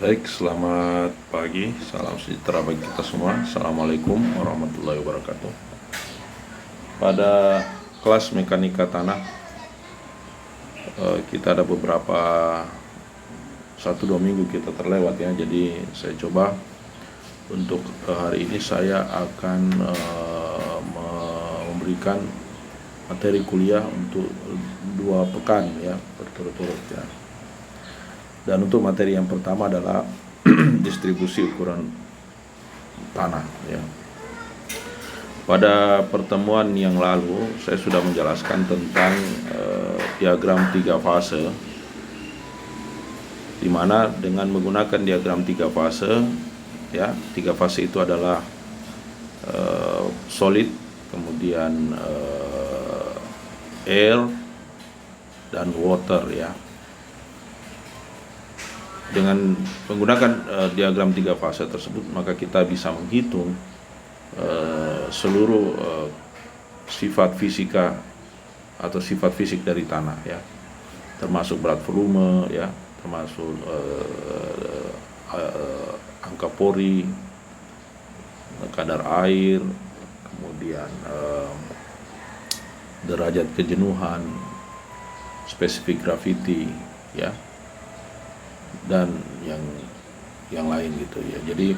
Baik, selamat pagi, salam sejahtera bagi kita semua. Assalamualaikum warahmatullahi wabarakatuh. Pada kelas mekanika tanah, kita ada beberapa 1-2 minggu kita terlewat ya. Jadi saya coba untuk hari ini saya akan memberikan materi kuliah untuk 2 pekan ya, berturut-turut ya. Dan untuk materi yang pertama adalah distribusi ukuran tanah ya. Pada pertemuan yang lalu saya sudah menjelaskan tentang diagram 3 fase, di mana dengan menggunakan diagram 3 fase ya, 3 fase itu adalah solid, kemudian air dan water ya. Dengan menggunakan diagram 3 fase tersebut, maka kita bisa menghitung seluruh sifat fisika atau sifat fisik dari tanah ya, termasuk berat volume ya, termasuk angka pori, kadar air, kemudian derajat kejenuhan, spesifik gravity ya, dan yang lain gitu ya. Jadi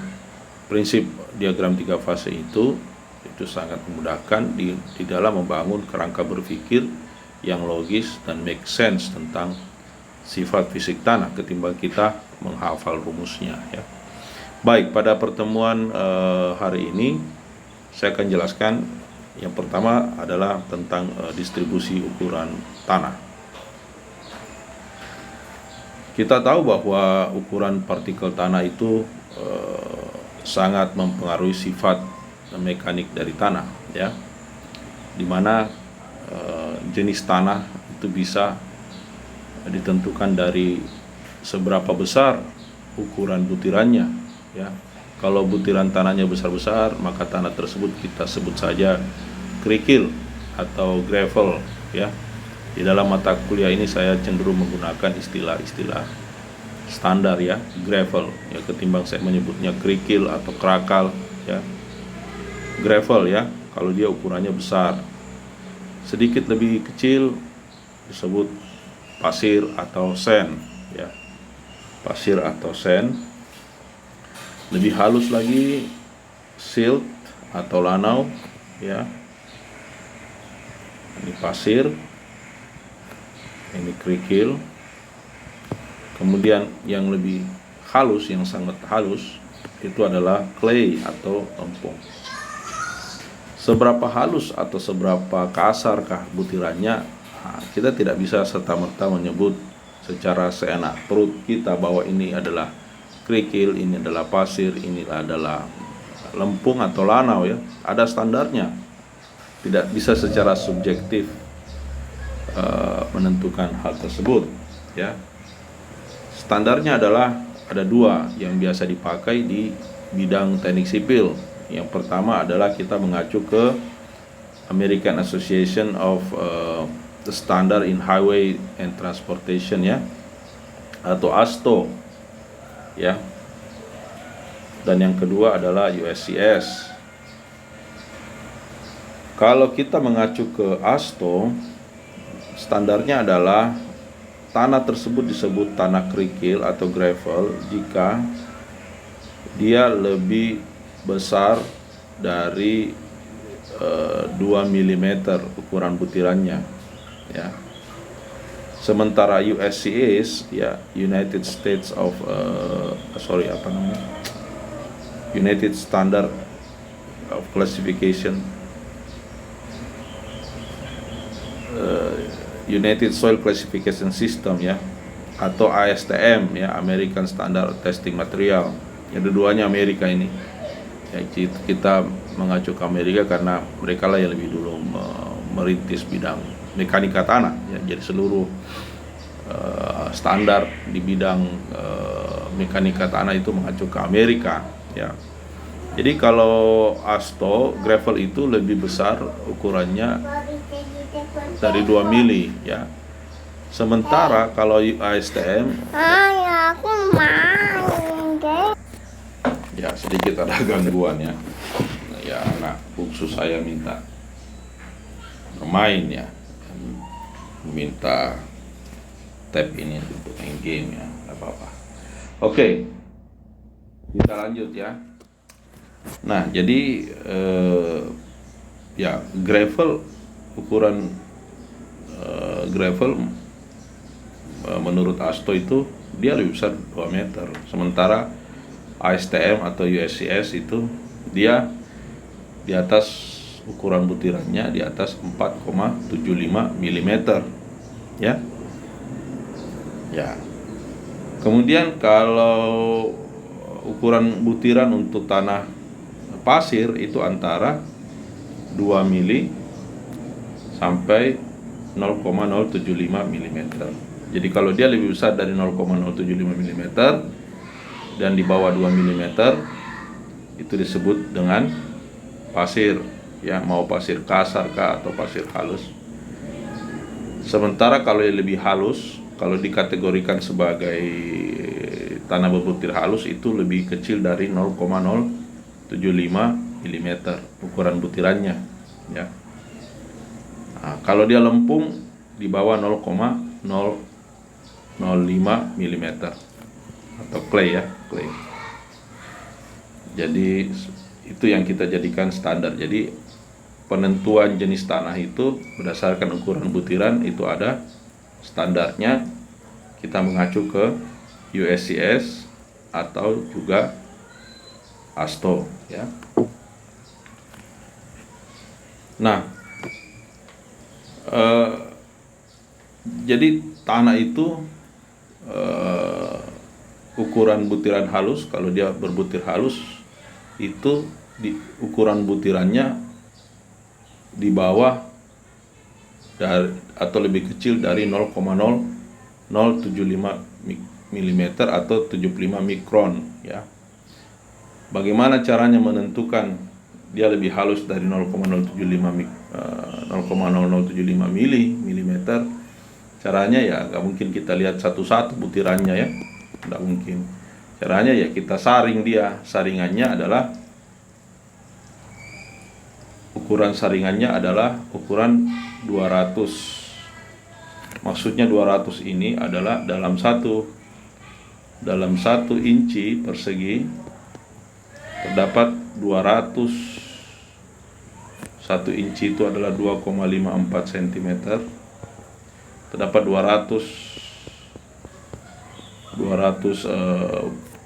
prinsip diagram 3 fase itu sangat memudahkan di dalam membangun kerangka berpikir yang logis dan make sense tentang sifat fisik tanah ketimbang kita menghafal rumusnya ya. Baik, pada pertemuan hari ini saya akan jelaskan yang pertama adalah tentang distribusi ukuran tanah. Kita tahu bahwa ukuran partikel tanah itu sangat mempengaruhi sifat mekanik dari tanah ya, dimana jenis tanah itu bisa ditentukan dari seberapa besar ukuran butirannya ya. Kalau butiran tanahnya besar-besar, maka tanah tersebut kita sebut saja kerikil atau gravel ya. Di dalam mata kuliah ini saya cenderung menggunakan istilah-istilah standar ya, gravel ya, ketimbang saya menyebutnya kerikil atau krakal ya. Gravel ya, kalau dia ukurannya besar. Sedikit lebih kecil disebut pasir atau sand ya. Pasir atau sand. Lebih halus lagi silt atau lanau ya. Ini pasir, ini kerikil. Kemudian yang lebih halus, yang sangat halus itu adalah clay atau lempung. Seberapa halus atau seberapa kasarkah butirannya, kita tidak bisa serta-merta menyebut secara seenak perut kita bahwa ini adalah kerikil, ini adalah pasir, ini adalah lempung atau lanau ya. Ada standarnya. Tidak bisa secara subjektif menentukan hal tersebut ya. Standarnya adalah ada 2 yang biasa dipakai di bidang teknik sipil. Yang pertama adalah kita mengacu ke American Association of the Standard in Highway and Transportation ya, atau ASTO ya. Dan yang kedua adalah USCS. Kalau kita mengacu ke ASTO, standarnya adalah tanah tersebut disebut tanah kerikil atau gravel jika dia lebih besar dari 2 mm ukuran butirannya ya. Sementara USCS ya, United States of United Standard of Classification, United Soil Classification System ya, atau ASTM ya, American Standard Testing Material. Yang keduanya Amerika ini ya, kita mengacu ke Amerika karena mereka lah yang lebih dulu merintis bidang mekanika tanah ya. Jadi seluruh standar di bidang mekanika tanah itu mengacu ke Amerika ya. Jadi kalau ASTO gravel itu lebih besar ukurannya dari 2 mili ya. Sementara kalau ASTM aku mau Ya, sedikit ada gangguan ya. Ya, anak bungsu saya minta bermain ya, minta tab ini untuk main game ya, nggak apa-apa. Oke, kita lanjut ya. Nah, jadi ya gravel, ukuran gravel menurut ASTO itu dia lebih besar 2 meter. Sementara ASTM atau USCS itu dia di atas, ukuran butirannya di atas 4,75 mm ya. Ya. Kemudian kalau ukuran butiran untuk tanah pasir itu antara 2 mili sampai 0,075 mm. Jadi kalau dia lebih besar dari 0,075 mm dan di bawah 2 mm itu disebut dengan pasir ya, mau pasir kasar kah atau pasir halus. Sementara kalau yang lebih halus, kalau dikategorikan sebagai tanah berbutir halus, itu lebih kecil dari 0,075 mm ukuran butirannya ya. Nah, kalau dia lempung di bawah 0,005 mm atau clay ya, clay. Jadi itu yang kita jadikan standar. Jadi penentuan jenis tanah itu berdasarkan ukuran butiran itu ada standarnya. Kita mengacu ke USCS atau juga ASTO ya. Nah, jadi tanah itu ukuran butiran halus, kalau dia berbutir halus itu di ukuran butirannya di bawah dari, atau lebih kecil dari 0,0075 mm atau 75 mikron ya. Bagaimana caranya menentukan dia lebih halus dari 0,075 mm? Caranya ya nggak mungkin kita lihat satu-satu butirannya ya, nggak mungkin. Caranya ya kita saring dia. Saringannya adalah, ukuran saringannya adalah ukuran 200. Maksudnya 200 ini adalah dalam satu inci persegi terdapat 200. 1 inci itu adalah 2,54 cm. Terdapat 200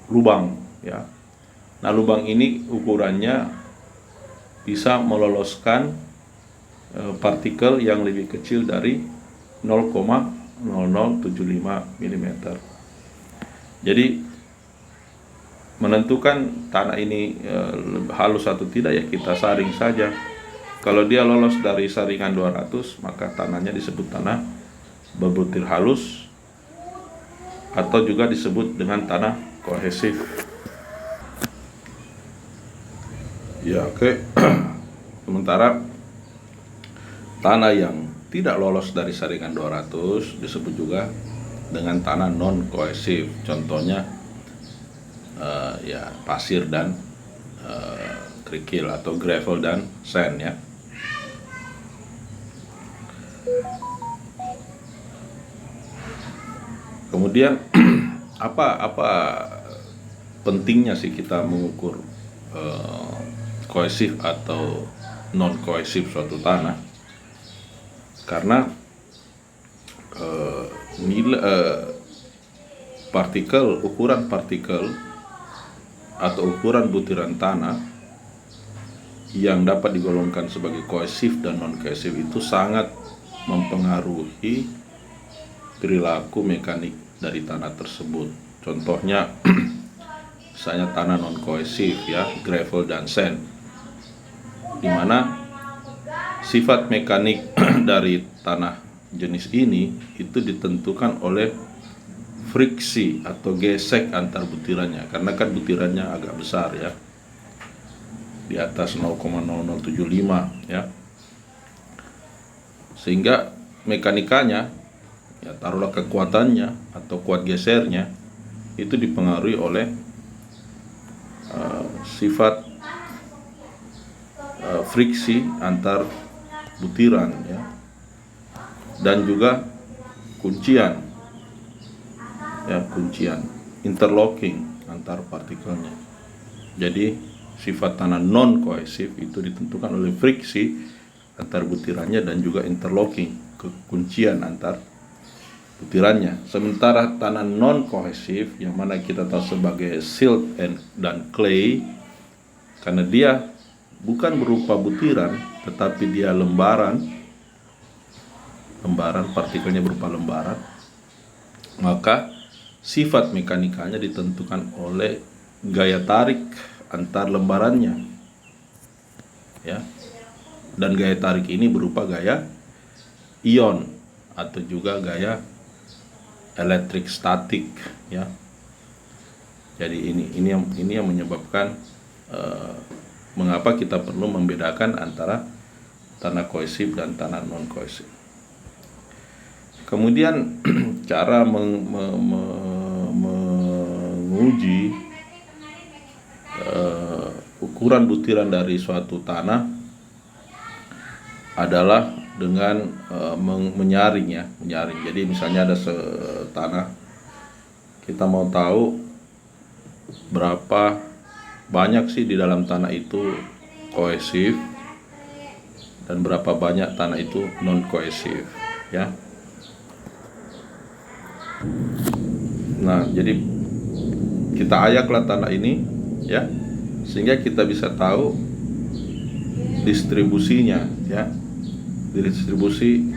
lubang ya. Nah, lubang ini ukurannya bisa meloloskan partikel yang lebih kecil dari 0,0075 mm. Jadi menentukan tanah ini halus atau tidak ya kita saring saja. Kalau dia lolos dari saringan 200, maka tanahnya disebut tanah berbutir halus atau juga disebut dengan tanah kohesif. Ya, oke. Sementara tanah yang tidak lolos dari saringan 200 disebut juga dengan tanah non kohesif. Contohnya ya pasir dan kerikil atau gravel dan sand ya. Kemudian apa pentingnya sih kita mengukur kohesif atau non kohesif suatu tanah? Karena ukuran partikel atau ukuran butiran tanah yang dapat digolongkan sebagai kohesif dan non kohesif itu sangat mempengaruhi perilaku mekanik dari tanah tersebut. Contohnya misalnya tanah non kohesif ya, gravel dan sand, di mana sifat mekanik dari tanah jenis ini itu ditentukan oleh friksi atau gesek antar butirannya, karena kan butirannya agak besar ya, di atas 0,0075 ya, sehingga mekanikanya ya, taruhlah kekuatannya atau kuat gesernya itu dipengaruhi oleh sifat friksi antar butiran, ya, dan juga kuncian, ya, kuncian interlocking antar partikelnya. Jadi sifat tanah non kohesif itu ditentukan oleh friksi antar butirannya dan juga interlocking, kekuncian antar butirannya. Sementara tanah non kohesif yang mana kita tahu sebagai silt dan clay, karena dia bukan berupa butiran tetapi dia lembaran partikelnya berupa lembaran, maka sifat mekanikanya ditentukan oleh gaya tarik antar lembarannya, ya, dan gaya tarik ini berupa gaya ion atau juga gaya elektrik statik, ya. Jadi ini yang menyebabkan mengapa kita perlu membedakan antara tanah kohesif dan tanah non kohesif. Kemudian cara menguji ukuran butiran dari suatu tanah adalah dengan menyaring, ya, menyaring. Jadi misalnya ada tanah, kita mau tahu berapa banyak sih di dalam tanah itu kohesif dan berapa banyak tanah itu non kohesif, ya. Nah, jadi kita ayaklah tanah ini, ya, sehingga kita bisa tahu distribusinya, ya, distribusi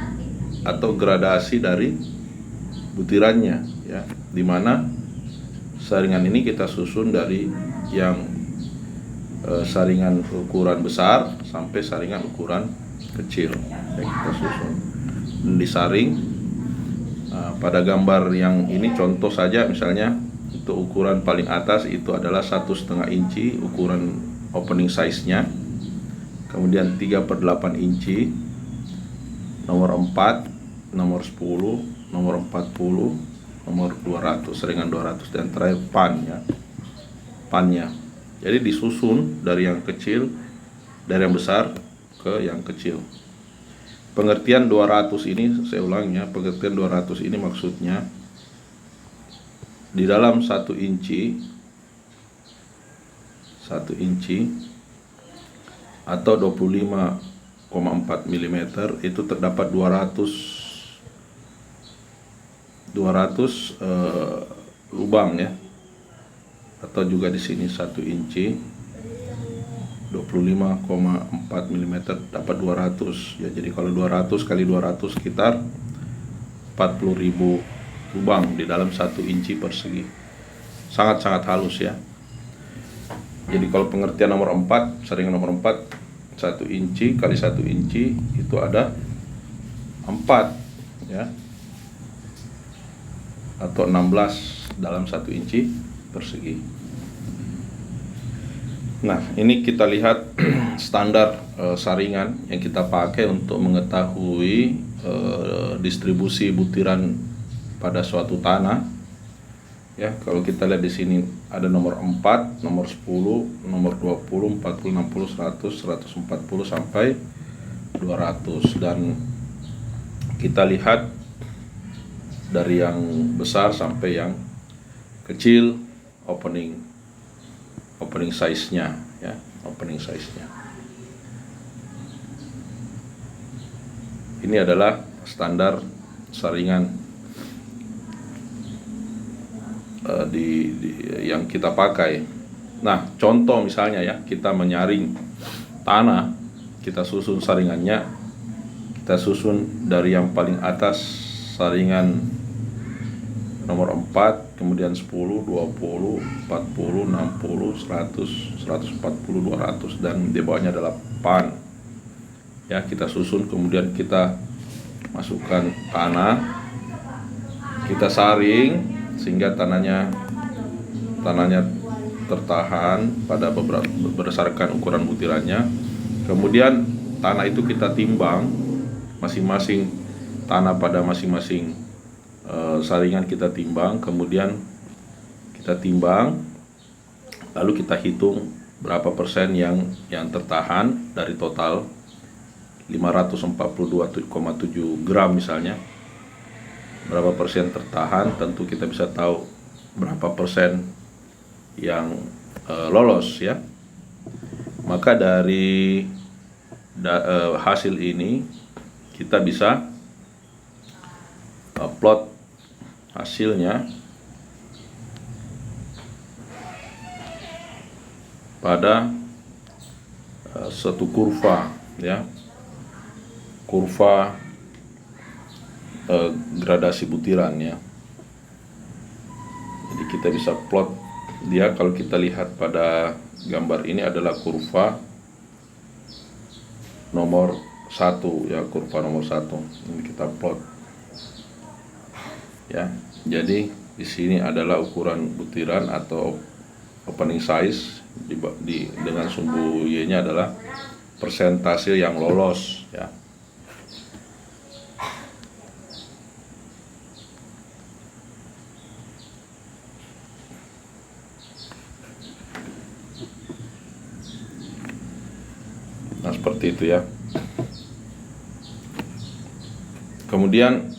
atau gradasi dari butirannya, ya, dimana saringan ini kita susun dari yang saringan ukuran besar sampai saringan ukuran kecil, ya, kita susun dan disaring. Pada gambar yang ini contoh saja, misalnya untuk ukuran paling atas itu adalah 1,5 inci ukuran opening size-nya, kemudian 3/8 inci, nomor 4, nomor 10, nomor 40, nomor 200, saringan 200, dan terakhir pannya. Jadi disusun dari yang kecil, dari yang besar ke yang kecil. Pengertian 200 ini, saya ulangnya, pengertian 200 ini maksudnya di dalam 1 inci atau 25,4 mm itu terdapat 200 lubang, ya, atau juga di sini 1 inci 25,4 mm dapat 200, ya. Jadi kalau 200 kali 200 sekitar 40.000 lubang di dalam 1 inci persegi. Sangat-sangat halus, ya. Jadi kalau pengertian nomor 4, saringan nomor 4, 1 inci kali 1 inci itu ada 4, ya, atau 16 dalam 1 inci persegi. Nah, ini kita lihat standar saringan yang kita pakai untuk mengetahui distribusi butiran pada suatu tanah, ya. Kalau kita lihat di sini ada nomor 4, nomor 10, nomor 20, 40, 60, 100, 140 sampai 200, dan kita lihat dari yang besar sampai yang kecil opening size-nya, ya, opening size-nya. Ini adalah standar saringan yang kita pakai. Nah, contoh misalnya, ya, kita menyaring tanah, kita susun saringannya, kita susun dari yang paling atas saringan nomor 4, kemudian 10, 20, 40, 60, 100, 140, 200, dan di bawahnya adalah pan. Ya, kita susun, kemudian kita masukkan tanah, kita saring sehingga tanahnya tertahan pada berdasarkan ukuran butirannya. Kemudian tanah itu kita timbang, masing-masing tanah pada masing-masing saringan kita timbang, kemudian kita timbang, lalu kita hitung berapa persen yang tertahan dari total 542,7 gram misalnya, berapa persen tertahan, tentu kita bisa tahu berapa persen yang lolos ya. Maka dari hasil ini kita bisa plot hasilnya pada suatu kurva ya, kurva gradasi butiran ya. Jadi kita bisa plot dia. Kalau kita lihat pada gambar ini adalah kurva nomor 1 ya, kurva nomor 1. Ini kita plot ya. Jadi di sini adalah ukuran butiran atau opening size dengan sumbu Y-nya adalah persentase yang lolos ya. Nah, seperti itu ya. Kemudian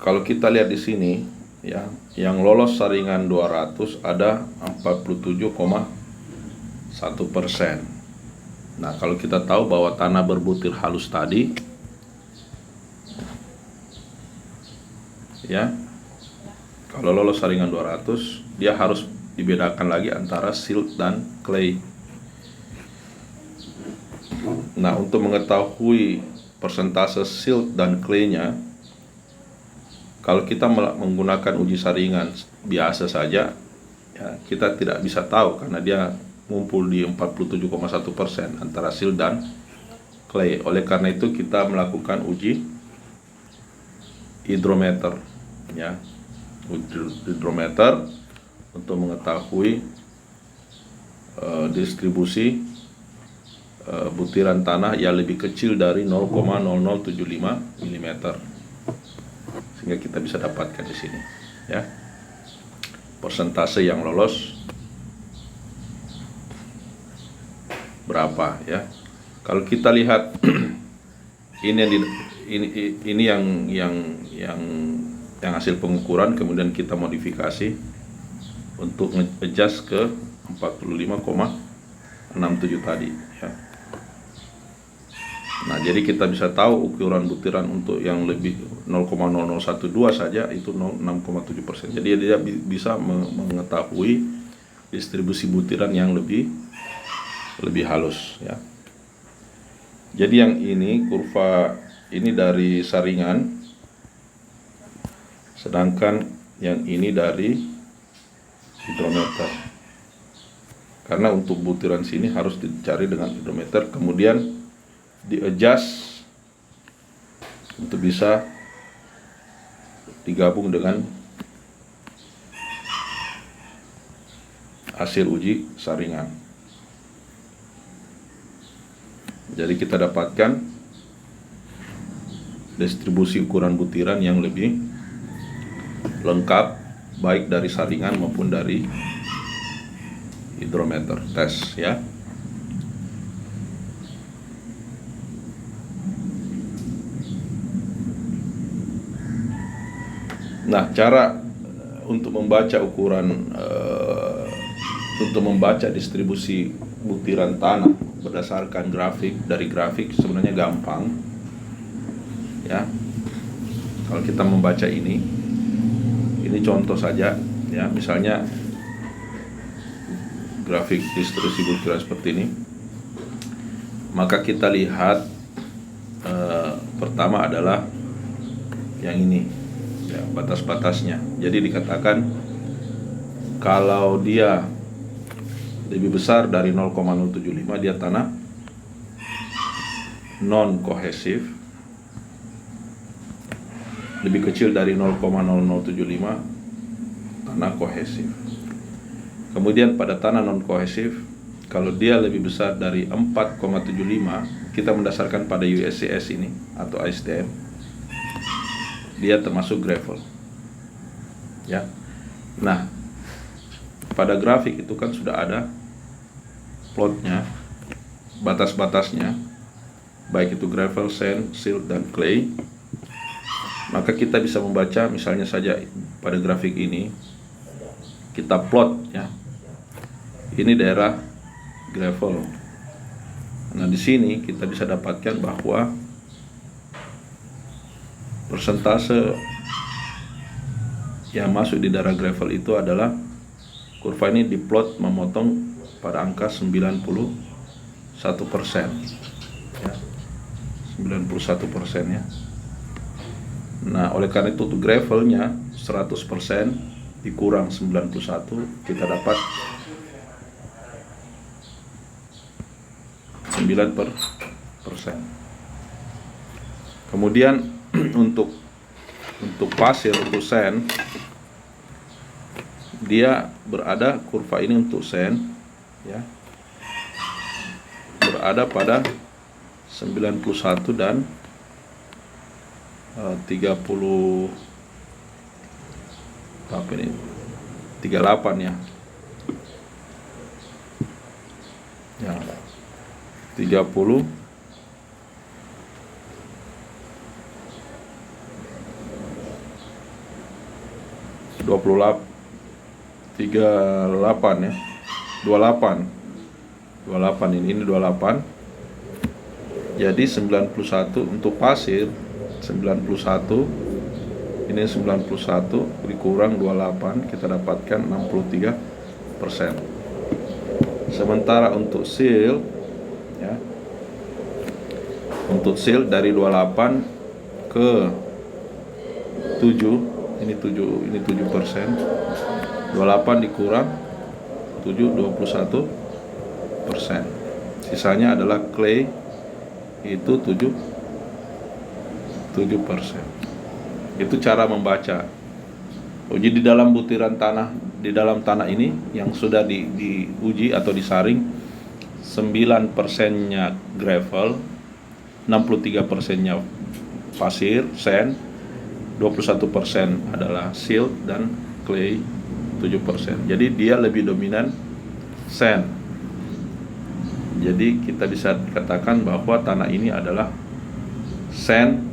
kalau kita lihat di sini ya, yang lolos saringan 200 ada 47,1%. Nah, kalau kita tahu bahwa tanah berbutir halus tadi ya, kalau lolos saringan 200 dia harus dibedakan lagi antara silt dan clay. Nah, untuk mengetahui persentase silt dan clay-nya, kalau kita menggunakan uji saringan biasa saja ya, kita tidak bisa tahu karena dia ngumpul di 47,1% antara silt dan clay. Oleh karena itu kita melakukan uji hidrometer ya, hidrometer untuk mengetahui distribusi butiran tanah yang lebih kecil dari 0,0075 mm, sehingga kita bisa dapatkan di sini ya persentase yang lolos berapa ya. Kalau kita lihat ini yang hasil pengukuran, kemudian kita modifikasi untuk adjust ke 45,67 tadi ya. Nah, jadi kita bisa tahu ukuran butiran untuk yang lebih 0,0012 saja itu 6,7%. Jadi dia bisa mengetahui distribusi butiran yang lebih halus ya. Jadi yang ini kurva ini dari saringan, sedangkan yang ini dari hidrometer. Karena untuk butiran sini harus dicari dengan hidrometer, kemudian di-adjust untuk bisa digabung dengan hasil uji saringan. Jadi kita dapatkan distribusi ukuran butiran yang lebih lengkap baik dari saringan maupun dari hidrometer tes ya. Nah, cara untuk membaca ukuran untuk membaca distribusi butiran tanah berdasarkan dari grafik sebenarnya gampang ya. Kalau kita membaca ini contoh saja ya, misalnya grafik distribusi butiran seperti ini, maka kita lihat pertama adalah yang ini ya, batas-batasnya. Jadi dikatakan kalau dia lebih besar dari 0,075 dia tanah non kohesif, lebih kecil dari 0,0075 tanah kohesif. Kemudian pada tanah non kohesif, kalau dia lebih besar dari 4,75, kita mendasarkan pada USCS ini atau ASTM, dia termasuk gravel ya. Nah, pada grafik itu kan sudah ada plotnya, batas-batasnya, baik itu gravel, sand, silt, dan clay. Maka kita bisa membaca misalnya saja pada grafik ini kita plot ya. Ini daerah gravel. Nah, di sini kita bisa dapatkan bahwa persentase yang masuk di daerah gravel itu adalah, kurva ini diplot memotong pada angka 91% ya. 91% ya. Nah, oleh karena itu untuk gravelnya 100% dikurang 91, kita dapat 9%. Kemudian untuk pasir, untuk sand, dia berada, kurva ini untuk sand ya, berada pada 91 dan 30 apa ini 38 ya. Ya, 30 28 38 ya. 28 ini 28. Jadi 91 untuk pasir 91, ini 91 dikurang 28, kita dapatkan 63%. Sementara untuk silt ya, untuk silt dari 28 ke 7, ini 7%. 28 dikurang 7, 21%. Sisanya adalah clay, itu 7%. Itu cara membaca. Uji di dalam butiran tanah, di dalam tanah ini yang sudah diuji atau disaring, 9%-nya gravel, 63%-nya pasir, sand, 21% adalah silt, dan clay 7%. Jadi dia lebih dominan sand. Jadi kita bisa katakan bahwa tanah ini adalah sand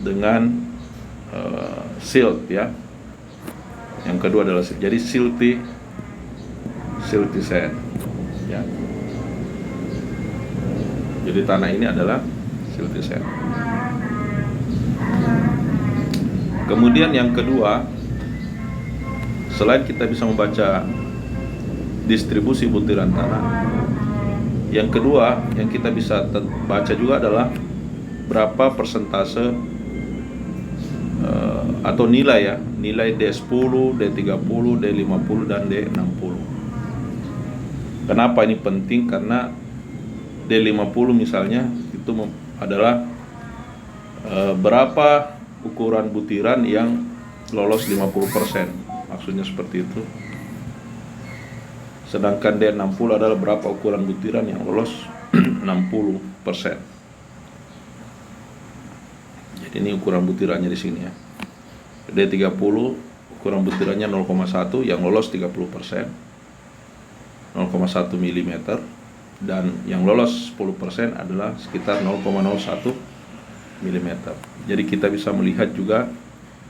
dengan silt ya. Yang kedua adalah silt. Jadi silty sand ya. Jadi tanah ini adalah silty sand. Kemudian yang kedua, selain kita bisa membaca distribusi butiran tanah, yang kedua yang kita bisa baca juga adalah berapa persentase atau nilai ya, nilai D10, D30, D50, dan D60. Kenapa ini penting? Karena D50 misalnya itu adalah berapa ukuran butiran yang lolos 50%, maksudnya seperti itu. Sedangkan D60 adalah berapa ukuran butiran yang lolos 60%. Jadi ini ukuran butirannya di sini ya. D30 ukuran butirannya 0,1 yang lolos 30%, 0,1 mm, dan yang lolos 10% adalah sekitar 0,01 mm. Jadi kita bisa melihat juga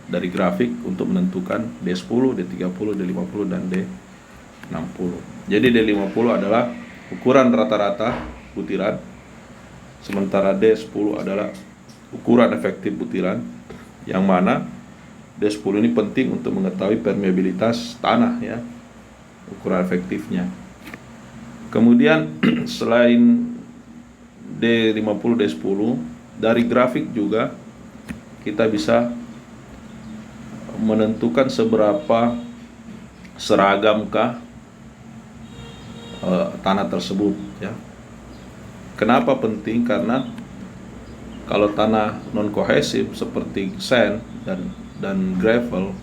dari grafik untuk menentukan D10, D30, D50, dan D60. Jadi D50 adalah ukuran rata-rata butiran, sementara D10 adalah ukuran efektif butiran, yang mana D10 ini penting untuk mengetahui permeabilitas tanah ya, ukuran efektifnya. Kemudian selain D50, D10, dari grafik juga kita bisa menentukan seberapa seragamkah tanah tersebut ya. Kenapa penting? Karena kalau tanah non kohesif seperti sand dan gravel,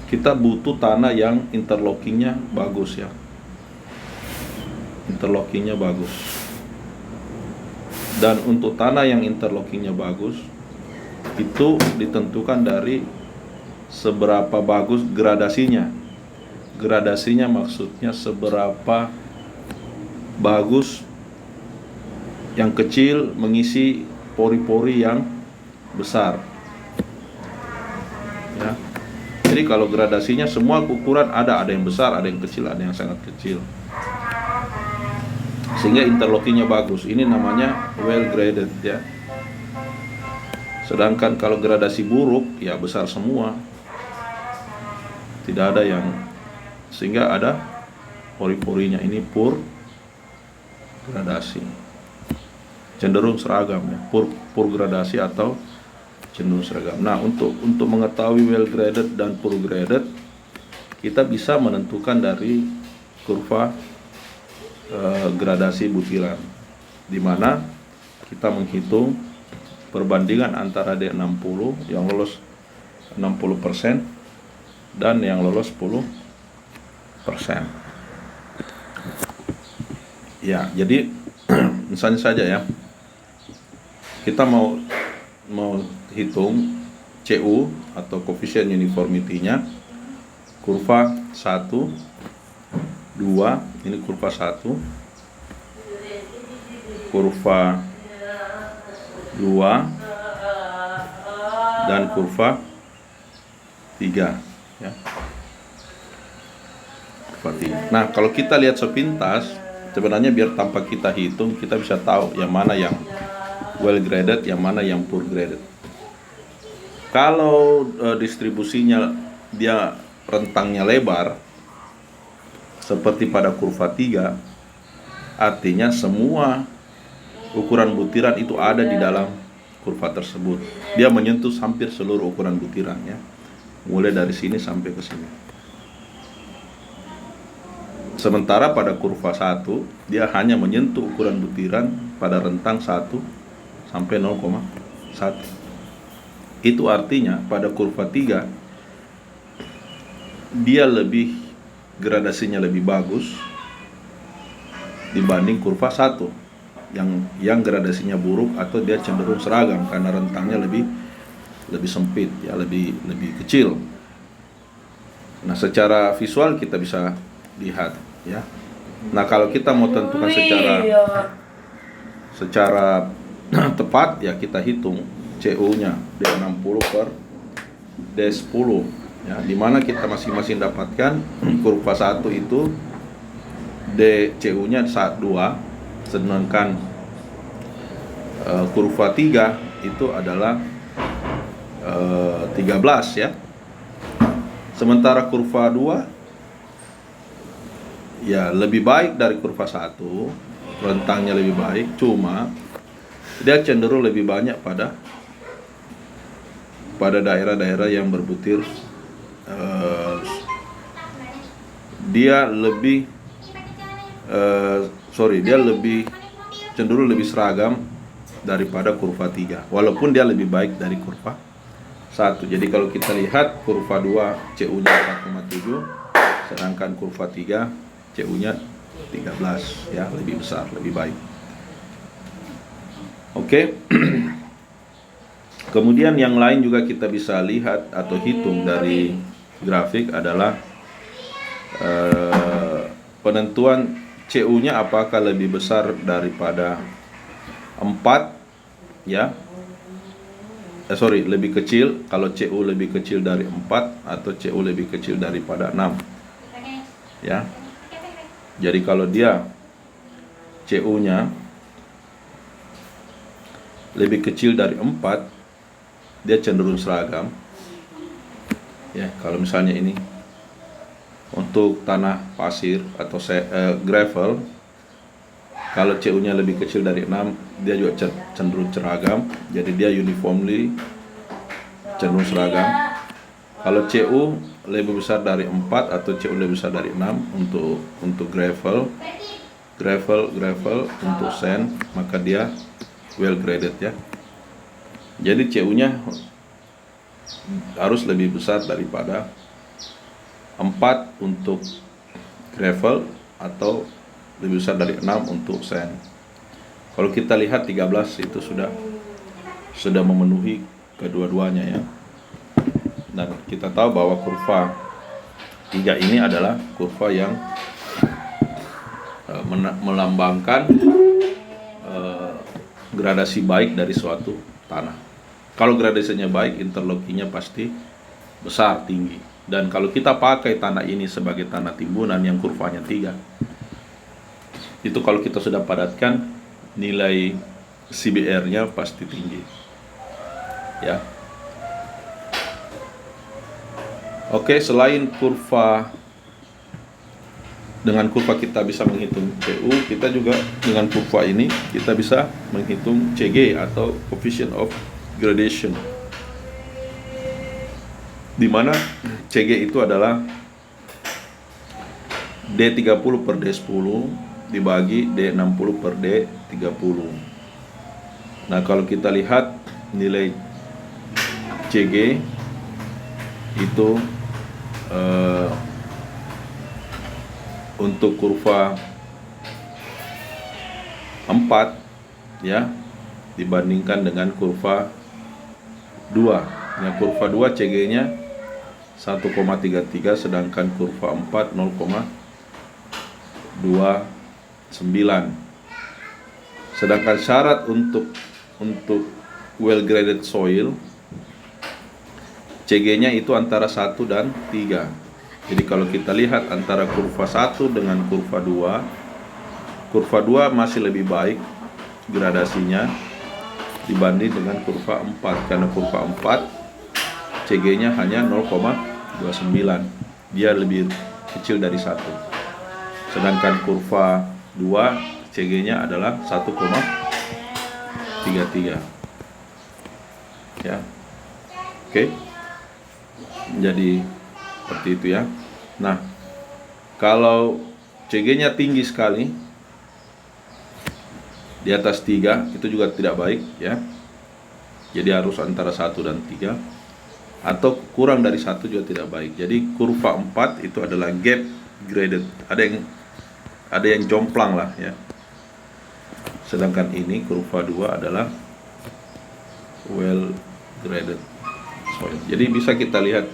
kita butuh tanah yang interlockingnya bagus ya. Interlockingnya bagus. Dan untuk tanah yang interlockingnya bagus itu ditentukan dari seberapa bagus gradasinya. Gradasinya maksudnya seberapa bagus yang kecil mengisi pori-pori yang besar. Ya. Jadi kalau gradasinya semua ukuran ada yang besar, ada yang kecil, ada yang sangat kecil. Sehingga interlocking-nya bagus. Ini namanya well graded ya. Sedangkan kalau gradasi buruk ya besar semua. Tidak ada yang, sehingga ada pori-porinya. Ini poor gradasi. Cenderung seragam ya. Poor gradasi atau cenderung seragam. Nah, untuk mengetahui well graded dan poor graded, kita bisa menentukan dari kurva gradasi butiran, di mana kita menghitung perbandingan antara D60 yang lolos 60% dan yang lolos 10%. Ya, jadi misalnya saja ya, kita mau hitung CU atau coefficient uniformity-nya, kurva 1, 2, ini kurva 1, kurva 2, dan kurva 3 ya. Kurva 3. Nah, kalau kita lihat sepintas, sebenarnya biar tanpa kita hitung, kita bisa tahu yang mana yang well graded, yang mana yang poor graded. Kalau distribusinya dia rentangnya lebar seperti pada kurva 3, artinya semua ukuran butiran itu ada di dalam kurva tersebut. Dia menyentuh hampir seluruh ukuran butiran ya, mulai dari sini sampai ke sini. Sementara pada kurva 1 dia hanya menyentuh ukuran butiran pada rentang 1 sampai 0,1. Itu artinya pada kurva 3 dia gradasinya lebih bagus dibanding kurva 1 yang gradasinya buruk atau dia cenderung seragam karena rentangnya lebih sempit ya, lebih kecil. Nah, secara visual kita bisa lihat ya. Nah, kalau kita mau tentukan secara tepat ya, kita hitung CU-nya D60 per D10 ya, dimana kita masing-masing dapatkan kurva 1 itu DCU-nya 2, sedangkan kurva 3 itu adalah 13 ya. Sementara kurva 2 ya lebih baik dari kurva 1, rentangnya lebih baik, cuma dia cenderung lebih banyak pada daerah-daerah yang berbutir. Dia lebih cenderung lebih seragam daripada kurva 3, walaupun dia lebih baik dari kurva 1. Jadi kalau kita lihat kurva 2 CU-nya 4,7, sedangkan kurva 3 CU-nya 13 ya, lebih besar, lebih baik. Oke. Kemudian yang lain juga kita bisa lihat atau hitung dari grafik adalah penentuan CU-nya apakah lebih besar daripada 4 ya. Lebih kecil kalau CU lebih kecil dari 4 atau CU lebih kecil daripada 6. Ya. Jadi kalau dia CU-nya lebih kecil dari 4, dia cenderung seragam. Ya, kalau misalnya ini untuk tanah pasir atau gravel, kalau CU-nya lebih kecil dari 6, dia juga cenderung seragam. Jadi dia uniformly cenderung seragam. Kalau CU lebih besar dari 4 atau CU lebih besar dari 6 untuk gravel untuk sand, maka dia well graded ya. Jadi CU-nya harus lebih besar daripada 4 untuk gravel atau lebih besar dari 6 untuk sand. Kalau kita lihat 13 itu sudah memenuhi kedua-duanya ya. Dan kita tahu bahwa kurva 3 ini adalah kurva yang melambangkan gradasi baik dari suatu tanah. Kalau gradasinya baik, interlockingnya pasti besar, tinggi. Dan kalau kita pakai tanah ini sebagai tanah timbunan yang kurvanya 3, itu kalau kita sudah padatkan, nilai CBR-nya pasti tinggi. Ya. Oke, selain dengan kurva kita bisa menghitung CU, kita juga dengan kurva ini kita bisa menghitung CG atau coefficient of gradation, di mana CG itu adalah D30 per D10 dibagi D60 per D30. Nah, kalau kita lihat nilai CG itu untuk kurva 4 ya, dibandingkan dengan kurva 2. Nah, kurva 2 CG-nya 1,33, sedangkan kurva 4 0,29. Sedangkan syarat untuk well graded soil, CG-nya itu antara 1 dan 3. Jadi kalau kita lihat antara kurva 1 dengan kurva 2 masih lebih baik gradasinya dibanding dengan kurva 4, karena kurva 4 CG-nya hanya 0,29, dia lebih kecil dari 1. Sedangkan kurva 2 CG-nya adalah 1,33. Ya. Oke. Jadi seperti itu ya. Nah, kalau CG-nya tinggi sekali di atas 3, itu juga tidak baik ya. Jadi harus antara 1 dan 3, atau kurang dari 1 juga tidak baik. Jadi kurva 4 itu adalah gap graded, ada yang jomplang lah ya. Sedangkan ini kurva 2 adalah well graded soil. Jadi bisa kita lihat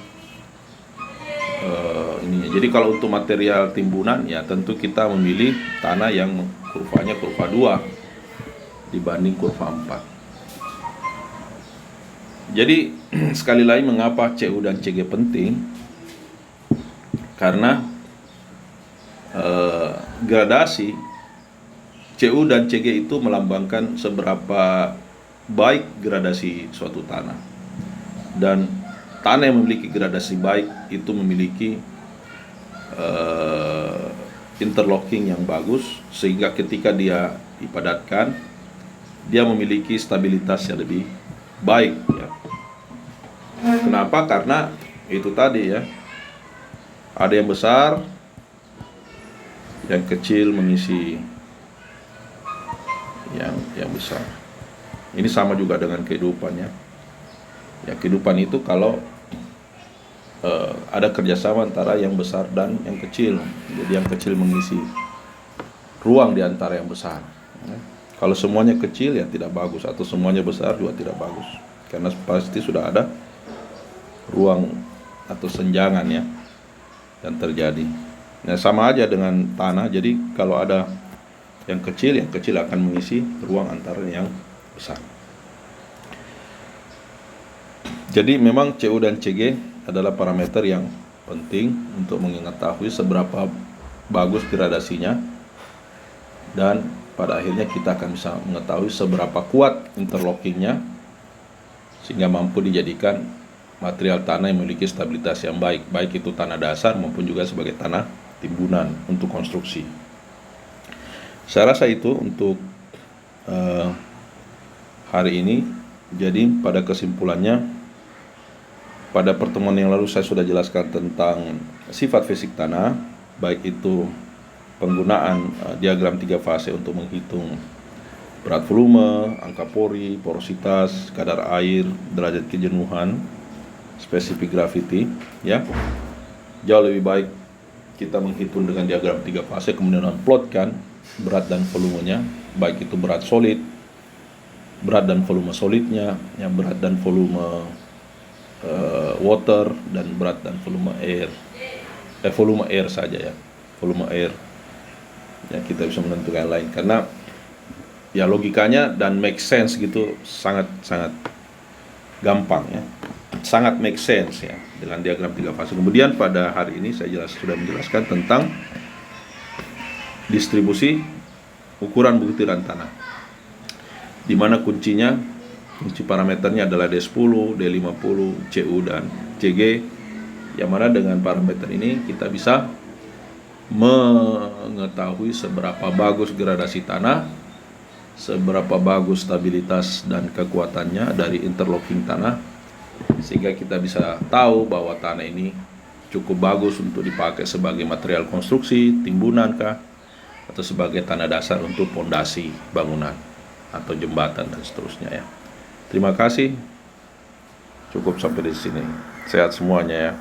ini. Jadi kalau untuk material timbunan ya tentu kita memilih tanah yang kurvanya kurva 2 dibanding kurva 4. Jadi sekali lagi, mengapa CU dan CG penting? Karena gradasi CU dan CG itu melambangkan seberapa baik gradasi suatu tanah. Dan tanah yang memiliki gradasi baik itu memiliki interlocking yang bagus, sehingga ketika dia dipadatkan, dia memiliki stabilitas yang lebih baik ya. Kenapa? Karena itu tadi ya, ada yang besar, yang kecil mengisi yang besar. Ini sama juga dengan kehidupannya. Ya, kehidupan itu kalau ada kerjasama antara yang besar dan yang kecil. Jadi yang kecil mengisi ruang di antara yang besar. Kalau semuanya kecil ya tidak bagus, atau semuanya besar juga tidak bagus, karena pasti sudah ada ruang atau senjangan ya yang terjadi. Nah, sama aja dengan tanah. Jadi kalau ada yang kecil akan mengisi ruang antara yang besar. Jadi memang CU dan CG adalah parameter yang penting untuk mengetahui seberapa bagus gradasinya, dan pada akhirnya kita akan bisa mengetahui seberapa kuat interlockingnya, sehingga mampu dijadikan material tanah yang memiliki stabilitas yang baik, baik itu tanah dasar maupun juga sebagai tanah timbunan untuk konstruksi. Saya rasa itu untuk hari ini. Jadi pada kesimpulannya, pada pertemuan yang lalu saya sudah jelaskan tentang sifat fisik tanah, baik itu penggunaan diagram 3 fase untuk menghitung berat volume, angka pori, porositas, kadar air, derajat kejenuhan, spesifik gravity ya. Jauh lebih baik kita menghitung dengan diagram 3 fase, kemudian plotkan berat dan volumenya, baik itu berat solid, berat dan volume solidnya, yang berat dan volume water, dan berat dan volume air. volume air saja ya, volume air ya, kita bisa menentukan yang lain karena ya logikanya dan make sense gitu, sangat gampang ya, sangat make sense ya dengan diagram 3 fase. Kemudian pada hari ini saya sudah menjelaskan tentang distribusi ukuran butiran tanah, di mana kunci parameternya adalah D10, D50, CU dan CG, yang mana dengan parameter ini kita bisa mengetahui seberapa bagus gradasi tanah, seberapa bagus stabilitas dan kekuatannya dari interlocking tanah, sehingga kita bisa tahu bahwa tanah ini cukup bagus untuk dipakai sebagai material konstruksi, timbunan kah, atau sebagai tanah dasar untuk pondasi bangunan atau jembatan dan seterusnya ya. Terima kasih. Cukup sampai di sini. Sehat semuanya ya.